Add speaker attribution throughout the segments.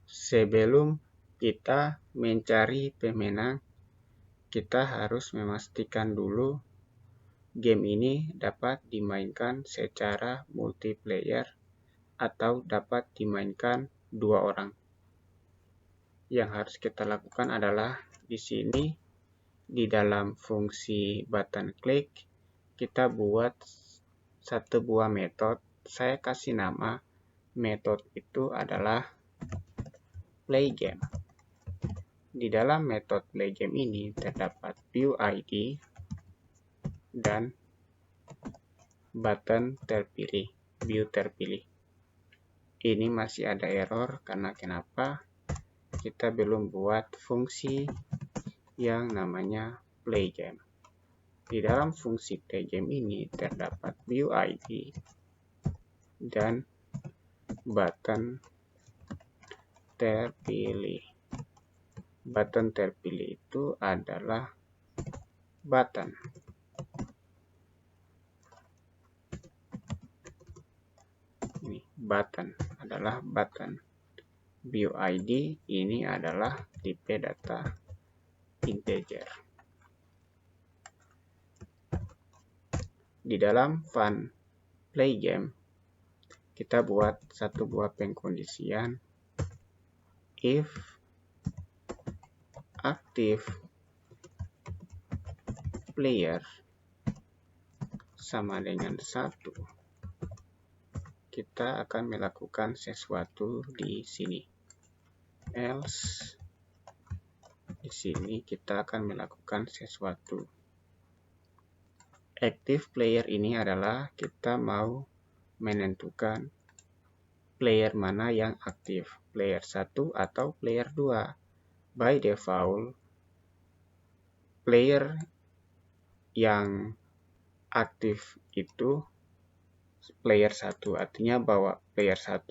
Speaker 1: Sebelum kita mencari pemenang, kita harus memastikan dulu game ini dapat dimainkan secara multiplayer atau dapat dimainkan 2 orang. Yang harus kita lakukan adalah di sini di dalam fungsi button click kita buat satu buah metode. Saya kasih nama metode itu adalah play game. Di dalam metode play game ini terdapat view ID dan button terpilih, view terpilih. Ini masih ada error karena kenapa? Kita belum buat fungsi yang namanya play game. Di dalam fungsi play game ini terdapat view ID dan button terpilih. Button terpilih itu adalah button. Ini button adalah button. View ID ini adalah tipe data integer. Di dalam fun play game kita buat satu buah pengkondisian if active player sama dengan 1. Kita akan melakukan sesuatu di sini. Else di sini kita akan melakukan sesuatu. Active player ini adalah kita mau menentukan player mana yang aktif, player 1 atau player 2. By default, player yang aktif itu player 1, artinya bahwa player 1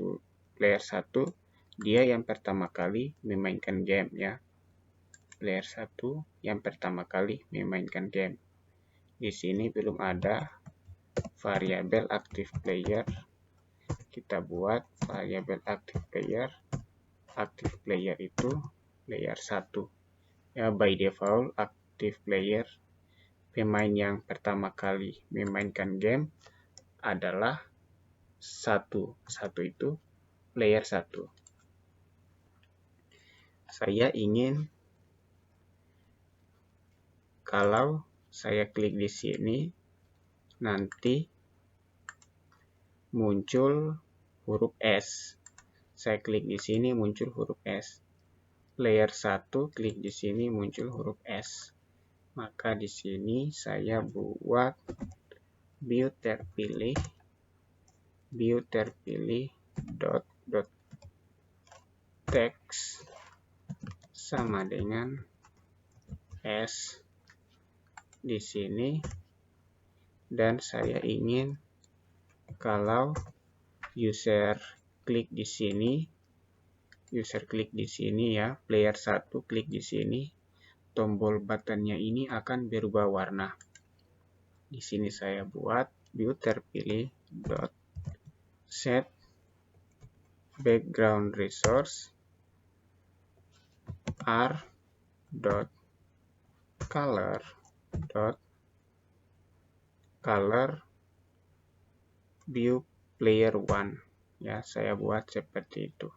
Speaker 1: dia yang pertama kali memainkan game ya. Player 1 yang pertama kali memainkan game. Di sini belum ada variabel active player. Kita buat variabel active player. Active player itu player 1. Ya, by default active player pemain yang pertama kali memainkan game adalah 1. 1 itu player 1. Saya ingin kalau saya klik di sini nanti muncul huruf S. Saya klik di sini muncul huruf S. Player 1 klik di sini muncul huruf S. Maka di sini saya buat view terpilih dot text sama dengan S di sini, dan saya ingin kalau user klik di sini ya, player 1 klik di sini, tombol buttonnya ini akan berubah warna. Di sini saya buat view terpilih dot set background resource r dot color view player 1 ya. Saya buat seperti itu.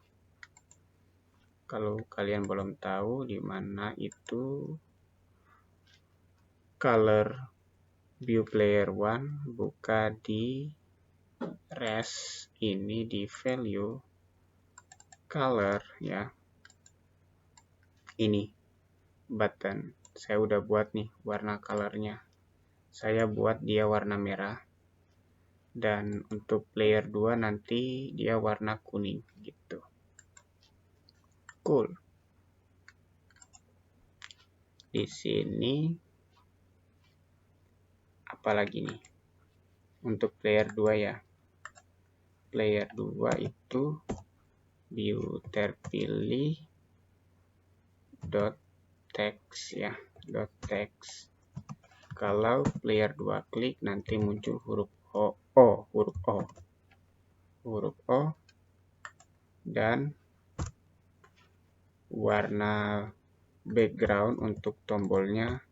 Speaker 1: Kalau kalian belum tahu di mana itu color view player 1, buka di res ini di value color ya. Ini button saya udah buat nih warna colornya. Saya buat dia warna merah, dan untuk player 2 nanti dia warna kuning gitu. Cool. Di sini apalagi nih untuk player 2 ya. Player 2 itu view terpilih dot text ya, dot text. Kalau player 2 klik nanti muncul huruf O dan warna background untuk tombolnya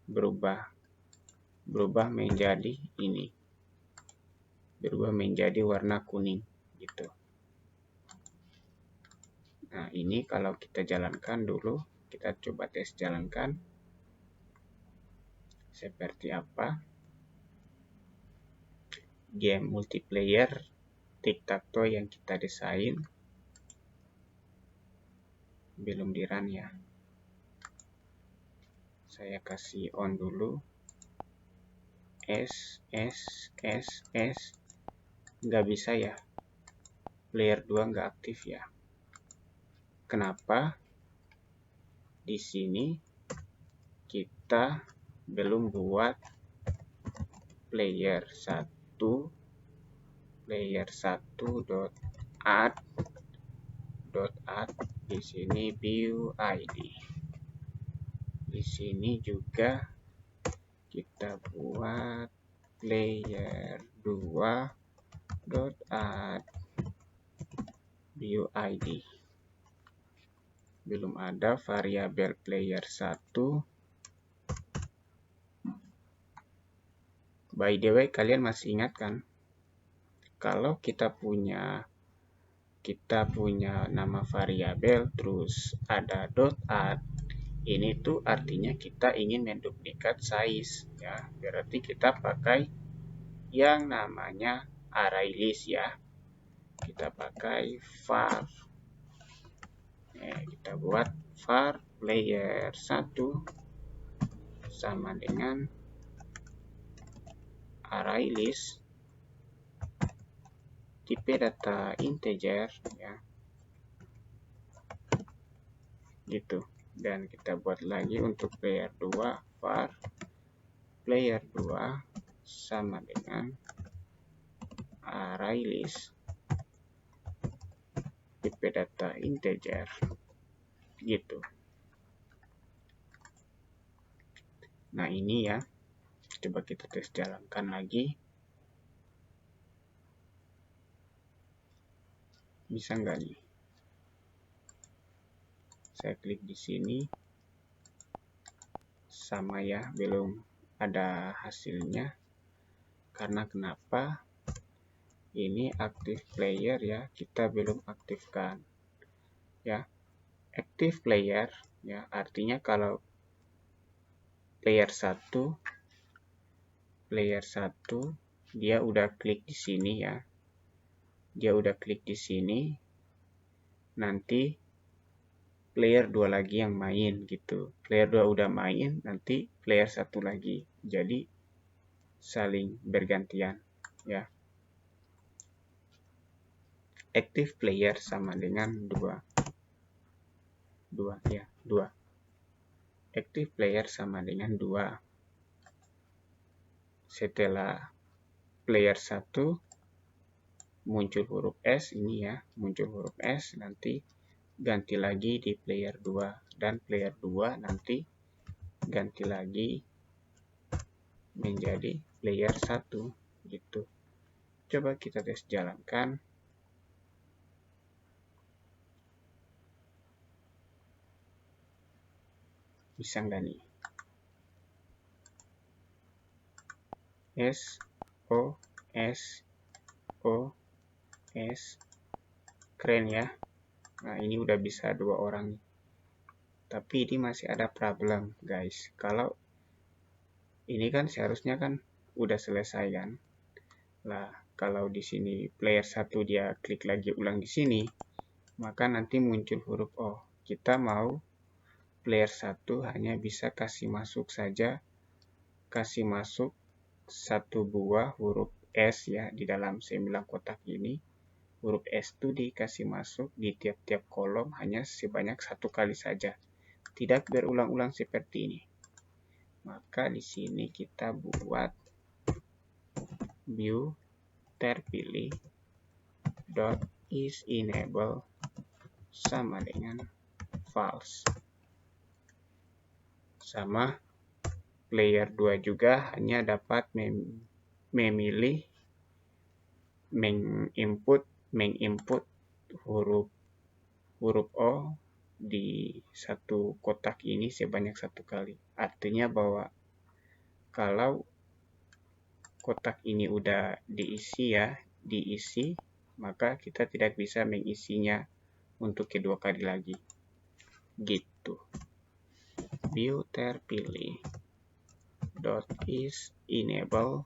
Speaker 1: berubah menjadi ini, berubah menjadi warna kuning gitu. Nah, ini kalau kita jalankan dulu, kita coba tes jalankan seperti apa game multiplayer tic-tac-toe yang kita desain. Belum di run ya, saya kasih on dulu. S nggak bisa ya, player 2 nggak aktif ya. Kenapa? Di sini kita belum buat player 1 dot add di sini view ID. Di sini juga kita buat player 2 dot add view ID. Belum ada variabel player 1. By the way, kalian masih ingat kan? Kalau kita punya nama variabel terus ada dot add, ini tuh artinya kita ingin menduplikat size ya. Berarti kita pakai yang namanya array list ya. Kita pakai var. Kita buat var player 1 sama dengan array list tipe data integer ya. Gitu. Dan kita buat lagi untuk player 2 var player 2 sama dengan array list tipe data integer gitu. Nah, ini ya, coba kita tes jalankan lagi, bisa nggak nih? Saya klik di sini, sama ya, belum ada hasilnya. Karena kenapa? Ini aktif player ya, kita belum aktifkan ya. Active player ya, artinya kalau player 1 dia udah klik di sini ya. Dia udah klik di sini, nanti player 2 lagi yang main gitu. Player 2 udah main, nanti player 1 lagi. Jadi saling bergantian ya. Active player sama dengan 2 ya, 2. Active player sama dengan 2. Setelah player 1 muncul huruf S ini ya, muncul huruf S, nanti ganti lagi di player 2 dan player 2 nanti ganti lagi menjadi player 1 gitu. Coba kita tes jalankan. Bisa nggak nih? S keren ya. Nah, ini udah bisa 2 orang. Tapi ini masih ada problem guys. Kalau ini kan seharusnya kan udah selesai kan. Nah, kalau di sini player 1 dia klik lagi ulang di sini, maka nanti muncul huruf O. Kita mau player 1 hanya bisa kasih masuk saja, kasih masuk 1 buah huruf S ya di dalam semilang kotak ini. Huruf S itu dikasih masuk di tiap-tiap kolom hanya sebanyak 1 kali saja. Tidak berulang-ulang seperti ini. Maka di sini kita buat view terpilih dot is enable sama dengan false. Sama player 2 juga hanya dapat memilih menginput huruf O di satu kotak ini sebanyak 1 kali. Artinya bahwa kalau kotak ini udah diisi maka kita tidak bisa mengisinya untuk kedua kali lagi. Gitu. View terpilih .is enable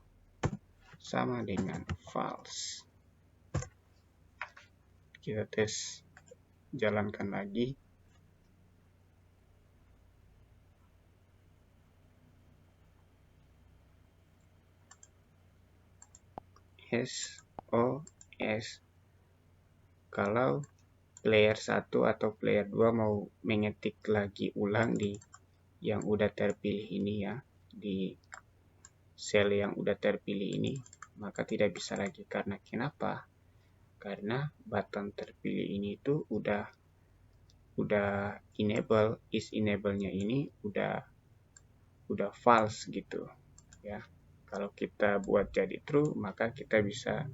Speaker 1: sama dengan false. Kita tes, jalankan lagi. SOS. Kalau player 1 atau player 2 mau mengetik lagi ulang di yang udah terpilih ini ya, di sel yang udah terpilih ini, maka tidak bisa lagi. Karena kenapa? Karena button terpilih ini itu udah enable, is enable-nya ini udah false gitu ya. Kalau kita buat jadi true, maka kita bisa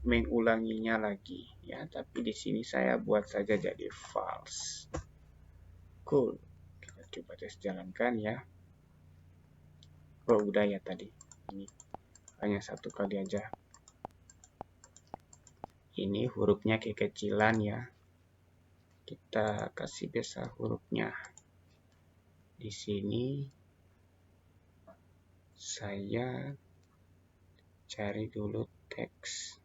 Speaker 1: mengulanginya lagi ya, tapi di sini saya buat saja jadi false. Cool. Kita coba tes jalankan ya. Oh, udah ya tadi. Ini hanya 1 kali aja. Ini hurufnya kekecilan ya. Kita kasih besar hurufnya. Di sini saya cari dulu teks.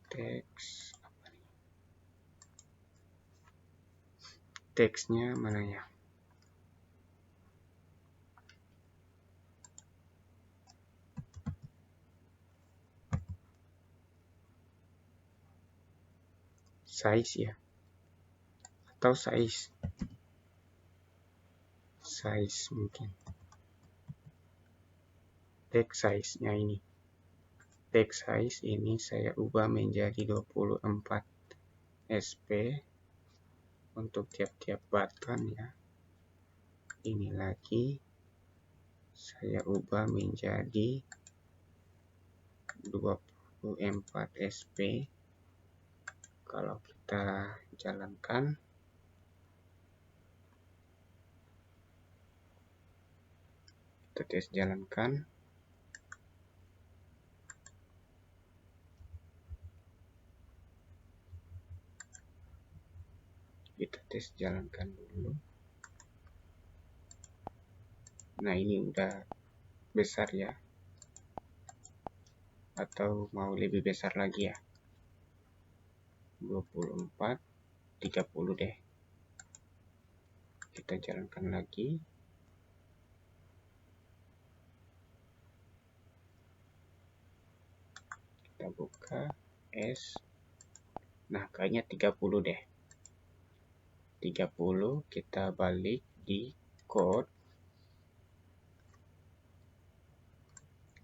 Speaker 1: Teks apa nih? Teksnya mana ya? Size ya. Atau size mungkin. Text size-nya ini. Text size ini saya ubah menjadi 24 SP untuk tiap-tiap button ya. Ini lagi saya ubah menjadi 24 SP. Kalau kita jalankan, kita tes jalankan. Kita tes jalankan dulu. Nah, ini udah besar ya. Atau mau lebih besar lagi ya. 24, 30 deh. Kita jalankan lagi. Kita buka S. Nah, kayaknya 30 deh. 30 kita balik di code.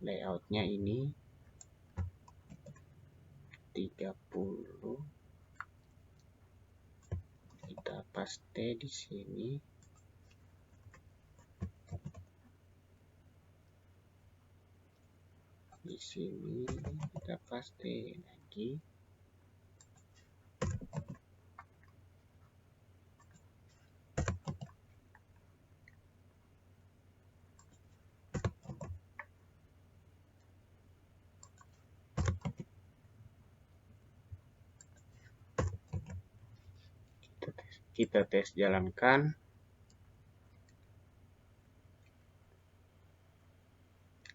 Speaker 1: Layoutnya ini 30. Kita paste di sini. Di sini kita paste lagi. Kita tes jalankan.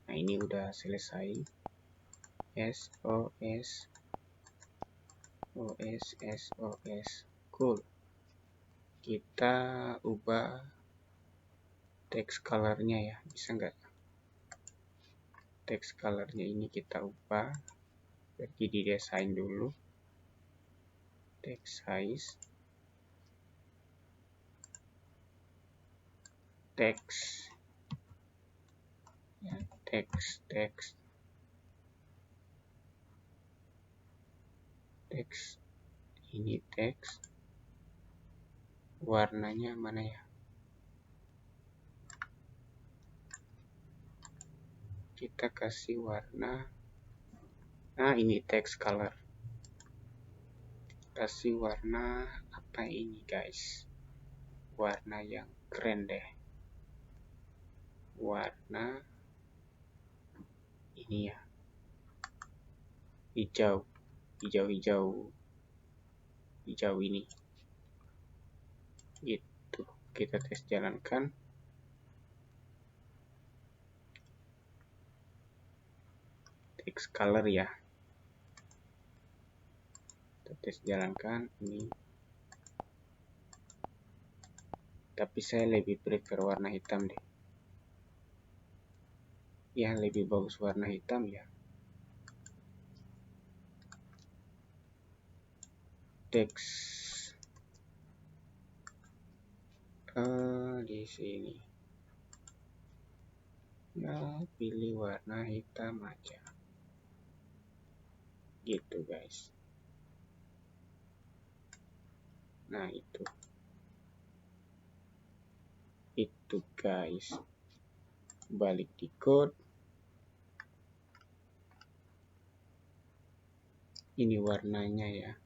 Speaker 1: Nah, ini udah selesai. SOS. Cool. Kita ubah text color-nya ya. Bisa nggak? Text color-nya ini kita ubah. Pergi di desain dulu. Text size. Text. Ya, text. Text. Ini text. Warnanya mana ya? Kita kasih warna Nah, ini text color. Kasih warna apa ini guys? Warna yang keren deh. Warna ini ya. Hijau. Hijau ini. Gitu. Kita tes jalankan. Text color ya. Kita tes jalankan ini. Tapi saya lebih prefer warna hitam deh. Ya, lebih bagus warna hitam ya. Teks di sini. Nah, pilih warna hitam aja. Gitu guys. Nah, itu guys. Balik di code. Ini warnanya ya.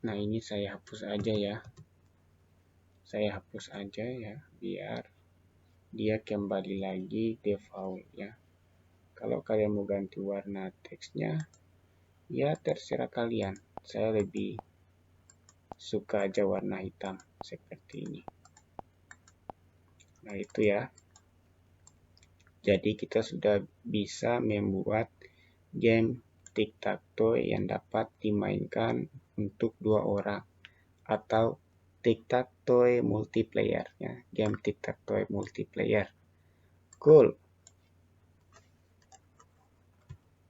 Speaker 1: Nah, ini saya hapus aja ya. Saya hapus aja ya, biar dia kembali lagi default ya. Kalau kalian mau ganti warna teksnya, ya terserah kalian. Saya lebih suka aja warna hitam seperti ini. Nah, itu ya. Jadi kita sudah bisa membuat game tic-tac-toe yang dapat dimainkan untuk 2 orang atau tic-tac-toe multiplayer ya, game tic-tac-toe multiplayer. Cool.